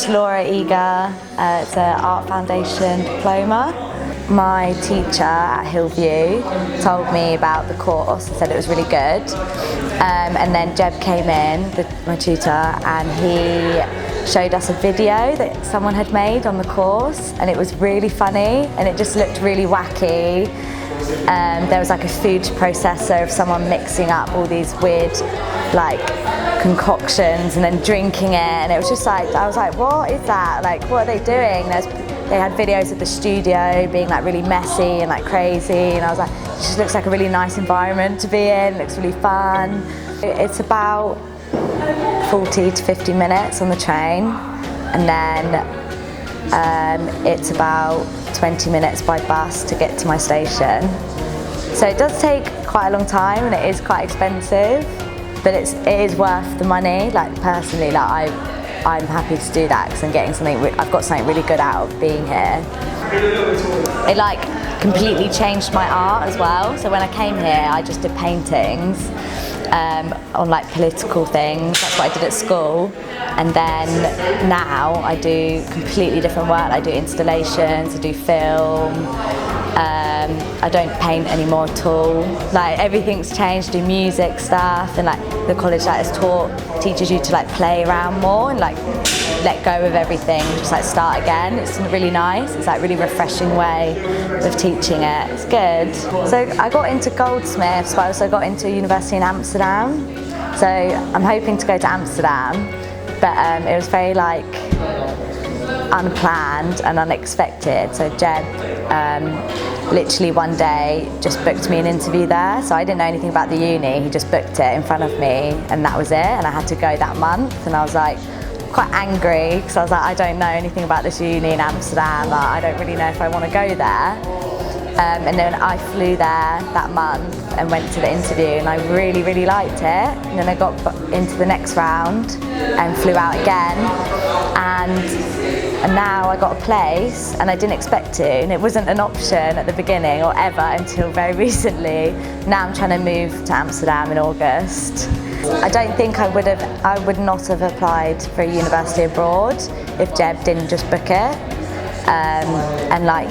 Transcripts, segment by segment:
teach Laura Eager. It's an Art Foundation diploma. My teacher at Hillview told me about the course and said it was really good. And then Jeb came in, my tutor, and he showed us a video that someone had made on the course, and it was really funny and it just looked really wacky. There was like a food processor of someone mixing up all these weird like concoctions and then drinking it, and it was just like, I was like, what is that? Like, what are they doing? They had videos of the studio being like really messy and like crazy, and I was like, it just looks like a really nice environment to be in, it looks really fun. It's about 40 to 50 minutes on the train, and then it's about 20 minutes by bus to get to my station. So it does take quite a long time and it is quite expensive, but it is worth the money. Like personally, like I'm happy to do that because I'm getting something, I've got something really good out of being here. It like completely changed my art as well. So when I came here, I just did paintings on like political things. That's what I did at school. And then now I do completely different work. I do installations, I do film. I don't paint anymore at all. Like everything's changed. I do music stuff, and like the college that has teaches you to like play around more and like let go of everything, just like start again. It's really nice. It's like really refreshing way of teaching it. It's good. So I got into goldsmiths, but I also got into a university in Amsterdam. So I'm hoping to go to Amsterdam, but it was very like unplanned and unexpected. So Jeb literally one day just booked me an interview there. So I didn't know anything about the uni. He just booked it in front of me, and that was it. And I had to go that month, and I was like quite angry because I was like, I don't know anything about this uni in Amsterdam. Like, I don't really know if I want to go there. And then I flew there that month and went to the interview, and I really, really liked it. And then I got into the next round and flew out again. And now I got a place, and I didn't expect to, and it wasn't an option at the beginning or ever until very recently. Now I'm trying to move to Amsterdam in August. I don't think I would not have applied for a university abroad if Jeb didn't just book it. And like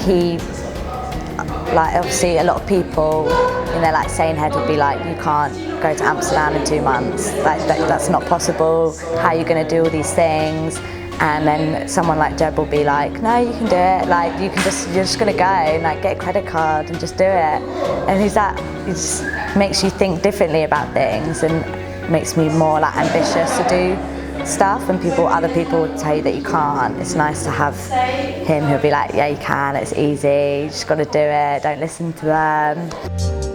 obviously a lot of people in their like sane head would be like, you can't go to Amsterdam in 2 months. Like that's not possible. How are you going to do all these things? And then someone like Jeb will be like, no, you can do it. Like you're just going to go and like get a credit card and just do it. And it just makes you think differently about things and makes me more like ambitious to do stuff. And other people would tell you that you can't. It's nice to have him who'll be like, yeah, you can, it's easy, you just got to do it, don't listen to them.